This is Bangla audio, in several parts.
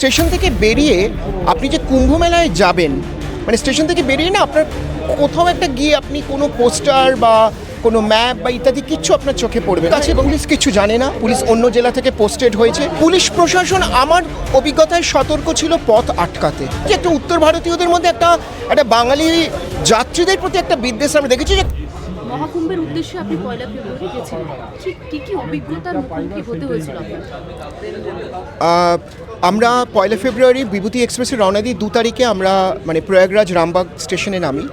স্টেশন থেকে বেরিয়ে আপনি যে কুম্ভ মেলায় যাবেন, মানে স্টেশন থেকে বেরিয়ে না আপনার কোথাও একটা গিয়ে আপনি কোনো পোস্টার বা কোনো ম্যাপ বা ইত্যাদি কিচ্ছু আপনার চোখে পড়বে না এবং পুলিশ কিছু জানে না। পুলিশ অন্য জেলা থেকে পোস্টেড হয়েছে। পুলিশ প্রশাসন আমার অভিজ্ঞতায় সতর্ক ছিল পথ আটকাতে। যে একটা উত্তর ভারতীয়দের মধ্যে একটা বাঙালি যাত্রীদের প্রতি একটা বিদ্বেষ আমরা দেখেছি। যে মহাকুম্ভের উদ্দেশ্যে আপনি পয়লা ফেব্রুয়ারি গেছিলেন, ঠিক কি অভিজ্ঞতার মুখোমুখি হতে হয়েছিল আপনার? আমরা পয়লা ফেব্রুয়ারি বিভূতি এক্সপ্রেসে রওনা দিই। 2 তারিখে আমরা মানে প্রয়াগরাজ রামবাগ স্টেশনে নামি।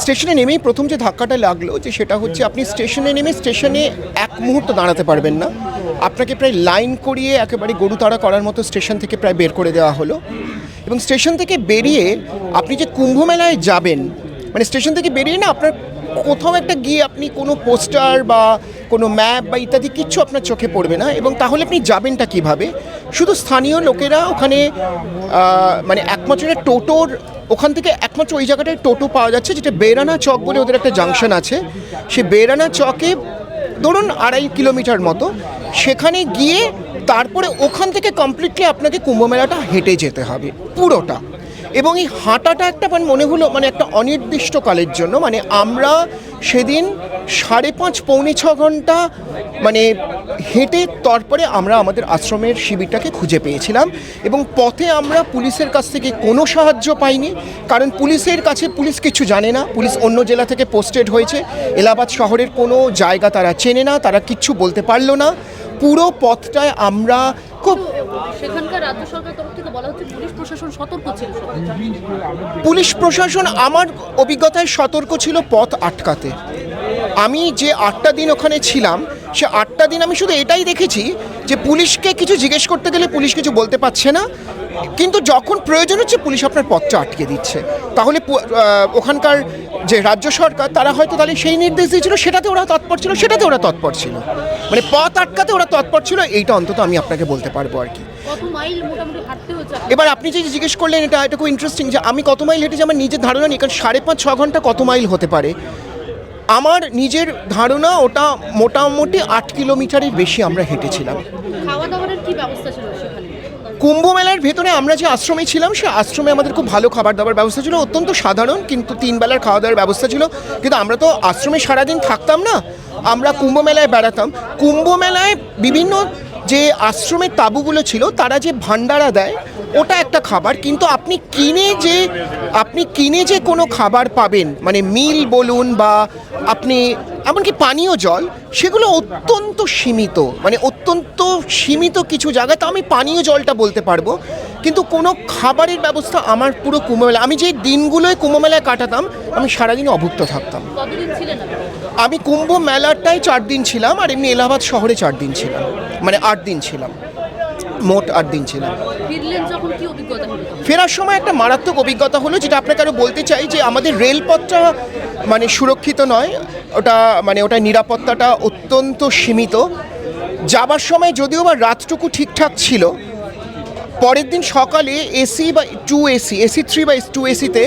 স্টেশনে নেমেই প্রথম যে ধাক্কাটা লাগলো যে সেটা হচ্ছে আপনি স্টেশনে নেমে স্টেশনে এক মুহূর্ত দাঁড়াতে পারবেন না। আপনাকে প্রায় লাইন করিয়ে একেবারে গরু তাড়া করার মতো স্টেশন থেকে প্রায় বের করে দেওয়া হলো। এবং স্টেশন থেকে বেরিয়ে আপনি যে কুম্ভ মেলায় যাবেন, মানে স্টেশন থেকে বেরিয়ে না আপনার কোথাও একটা গিয়ে আপনি কোনো পোস্টার বা কোনো ম্যাপ বা ইত্যাদি কিচ্ছু আপনার চোখে পড়বে না। এবং তাহলে আপনি যাবেনটা কীভাবে? শুধু স্থানীয় লোকেরা ওখানে মানে একমাত্র টোটোর ওখান থেকে একমাত্র ওই জায়গাটায় টোটো পাওয়া যাচ্ছে, যেটা বেরানা চক বলে ওদের একটা জাংশন আছে। সে বেরানা চকে ধরুন 2.5 কিলোমিটার মতো, সেখানে গিয়ে তারপরে ওখান থেকে কমপ্লিটলি আপনাকে কুম্ভ মেলাটা হেঁটে যেতে হবে পুরোটা। এবং এই হাঁটাটা একটা মনে হলো মানে একটা অনির্দিষ্টকালের জন্য, মানে আমরা সেদিন 5.5 পৌনে 6 ঘন্টা মানে হেঁটে তারপরে আমরা আমাদের আশ্রমের শিবিরটাকে খুঁজে পেয়েছিলাম। এবং পথে আমরা পুলিশের কাছ থেকে কোনো সাহায্য পাইনি, কারণ পুলিশের কাছে পুলিশ কিছু জানে না। পুলিশ অন্য জেলা থেকে পোস্টেড হয়েছে। এলাহাবাদ শহরের কোনো জায়গা তারা চেনে না, তারা কিচ্ছু বলতে পারলো না। পুরো পথটায় আমরা খুব সেখানকার রাজ্য সরকার তরফ থেকে বলা হচ্ছে পুলিশ প্রশাসন সতর্ক ছিল। পুলিশ প্রশাসন আমার অভিজ্ঞতায় সতর্ক ছিল পথ আটকাতে। আমি যে 8টা দিন ওখানে ছিলাম, সে 8টা দিন আমি শুধু এটাই দেখেছি যে পুলিশকে কিছু জিজ্ঞেস করতে গেলে পুলিশ কিছু বলতে পারছে না, কিন্তু যখন প্রয়োজন হচ্ছে পুলিশ আপনার পথটা আটকে দিচ্ছে। তাহলে ওখানকার যে রাজ্য সরকার তারা হয়তো তাহলে সেই নির্দেশ দিয়েছিল, সেটাতে ওরা তৎপর ছিল, সেটাতে ওরা তৎপর ছিল, মানে পথ আটকাতে ওরা তৎপর ছিল। এইটা অন্তত আমি আপনাকে বলতে পারবো আর কি। কত মাইল মোটামুটি হাঁটতে হচ্ছে? এবার আপনি যে জিজ্ঞেস করলেন এটা খুব ইন্টারেস্টিং যে আমি কত মাইল হেঁটেছি আমার নিজের ধারণা নেই, কারণ 5.5-6 ঘন্টা কত মাইল হতে পারে। আমার নিজের ধারণা ওটা মোটামুটি 8 কিলোমিটারের বেশি আমরা হেঁটেছিলাম। খাওয়া দাওয়ার কি ব্যবস্থা ছিল সেখানে? কুম্ভ মেলার ভেতরে আমরা যে আশ্রমে ছিলাম, সে আশ্রমে আমাদের খুব ভালো খাবার দাবার ব্যবস্থা ছিল, অত্যন্ত সাধারণ, কিন্তু 3 বেলার খাওয়া দাওয়ার ব্যবস্থা ছিল। কিন্তু আমরা তো আশ্রমে সারাদিন থাকতাম না, আমরা কুম্ভ মেলায় বেড়াতাম। কুম্ভ মেলায় বিভিন্ন যে আশ্রমের তাঁবুগুলো ছিল তারা যে ভান্ডারা দেয় ওটা একটা খাবার, কিন্তু আপনি কিনে যে কোনো খাবার পাবেন, মানে মিল বলুন বা আপনি এমনকি পানীয় জল, সেগুলো অত্যন্ত সীমিত, মানে অত্যন্ত সীমিত কিছু জায়গায়। তো আমি পানীয় জলটা বলতে পারবো, কিন্তু কোনো খাবারের ব্যবস্থা আমার পুরো কুম্ভ মেলা, আমি যে দিনগুলোয় কুম্ভ মেলায় কাটাতাম আমি সারাদিন অভুক্ত থাকতাম। কতদিন ছিলেন আপনি? আমি কুম্ভ মেলাটায় 4 দিন ছিলাম, আর এমনি এলাহাবাদ শহরে 4 দিন ছিলাম, মানে 8 দিন ছিলাম, মোট 8 দিন ছিলাম। ফিরলেন যখন কি অভিজ্ঞতা হলো? ফেরার সময় একটা মারাত্মক অভিজ্ঞতা হলো, যেটা আপনাকে আরও বলতে চাই, যে আমাদের রেলপথটা মানে সুরক্ষিত নয়, ওটা নিরাপত্তাটা অত্যন্ত সীমিত। যাবার সময় যদিও বা রাতটুকু ঠিকঠাক ছিল, পরের দিন সকালে এসি বা 2AC, AC 3 বা 2ACতে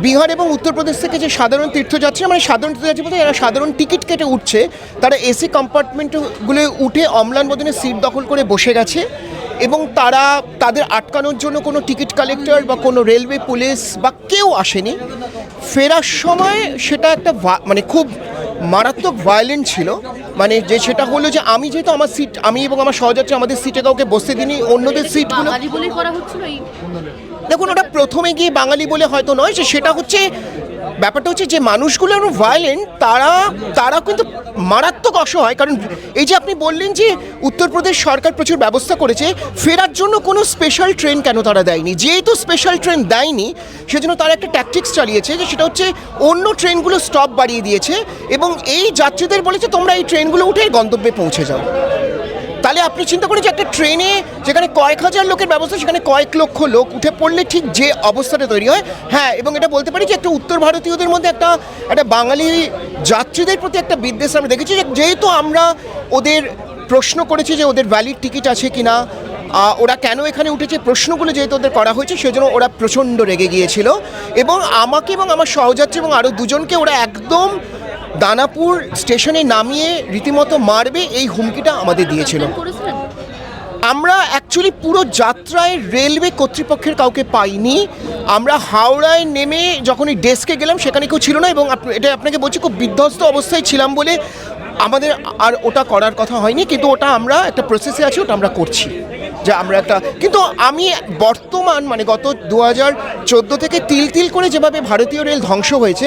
বিহার এবং উত্তরপ্রদেশ থেকে যে সাধারণ তীর্থযাত্রী, মানে সাধারণ তীর্থযাত্রী বলতে যারা সাধারণ টিকিট কেটে উঠছে, তারা এসি কম্পার্টমেন্টগুলো উঠে অম্লান বদনে সিট দখল করে বসে গেছে। এবং তাদের আটকানোর জন্য কোনো টিকিট কালেক্টর বা কোনো রেলওয়ে পুলিশ বা কেউ আসেনি। ফেরার সময় সেটা একটা মানে খুব মারাত্মক ভায়োলেন্ট ছিল। মানে সেটা হলো যে আমি যেহেতু আমার সিট, আমি এবং আমার সহযাত্রী আমাদের সিটে কাউকে বসতে দিইনি, অন্যদের সিটগুলো বাঙালি বলেই করা হচ্ছিল। দেখুন, ওটা প্রথমে গিয়ে বাঙালি বলে হয়তো নয়, সেটা হচ্ছে ব্যাপারটা হচ্ছে যে মানুষগুলো ভায়োলেন্ট, তারা কিন্তু মারাত্মক অসহায়। কারণ এই যে আপনি বললেন যে উত্তরপ্রদেশ সরকার প্রচুর ব্যবস্থা করেছে, ফেরার জন্য কোনো স্পেশাল ট্রেন কেন তারা দেয়নি? যেহেতু স্পেশাল ট্রেন দেয়নি, সেজন্য তারা একটা ট্যাকটিক্স চালিয়েছে, যে সেটা হচ্ছে অন্য ট্রেনগুলো স্টপ বাড়িয়ে দিয়েছে এবং এই যাত্রীদের বলেছে তোমরা এই ট্রেনগুলো উঠে গন্তব্যে পৌঁছে যাও। তাহলে আপনি চিন্তা করেন যে একটা ট্রেনে যেখানে কয়েক হাজার লোকের ব্যবস্থা, সেখানে কয়েক লক্ষ লোক উঠে পড়লে ঠিক যে অবস্থাটা তৈরি হয়। হ্যাঁ, এবং এটা বলতে পারি যে একটা উত্তর ভারতীয়দের মধ্যে একটা বাঙালি যাত্রীদের প্রতি একটা বিদ্বেষ আমরা দেখেছি। যেহেতু আমরা ওদের প্রশ্ন করেছি যে ওদের ভ্যালিড টিকিট আছে কি না, ওরা কেন এখানে উঠেছে, প্রশ্নগুলো যেহেতু ওদের করা হয়েছে, সেজন্য ওরা প্রচণ্ড রেগে গিয়েছিল এবং আমাকে এবং আমার সহযাত্রী এবং আরও দুজনকে ওরা একদম দানাপুর স্টেশনে নামিয়ে রীতিমতো মারবে এই হুমকিটা আমাদের দিয়েছিল। আমরা অ্যাকচুয়ালি পুরো যাত্রায় রেলওয়ে কর্তৃপক্ষের কাউকে পাইনি। আমরা হাওড়ায় নেমে যখন এই ডেস্কে গেলাম সেখানে কেউ ছিল না, এবং এটা আপনাকে বলছি খুব বিধ্বস্ত অবস্থায় ছিলাম বলে আমাদের আর ওটা করার কথা হয়নি, কিন্তু ওটা আমরা একটা প্রসেসে আছি, ওটা আমরা করছি যে আমরা একটা। কিন্তু আমি বর্তমান মানে গত 2014 থেকে তিল তিল করে যেভাবে ভারতীয় রেল ধ্বংস হয়েছে,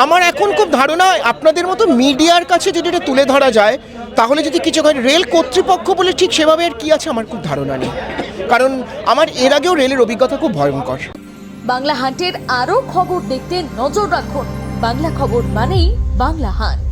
আমার এখন খুব ধারণা আপনাদের মতো মিডিয়ার কাছে যদি এটা তুলে ধরা যায় তাহলে যদি কিছু হয়, রেল কর্তৃপক্ষ বলে ঠিক সেভাবে আর কি আছে আমার খুব ধারণা নেই, কারণ আমার এর আগেও রেলের অভিজ্ঞতা খুব ভয়ঙ্কর। বাংলা হান্টের আরও খবর দেখতে নজর রাখুন। বাংলা খবর মানেই বাংলা হান্ট।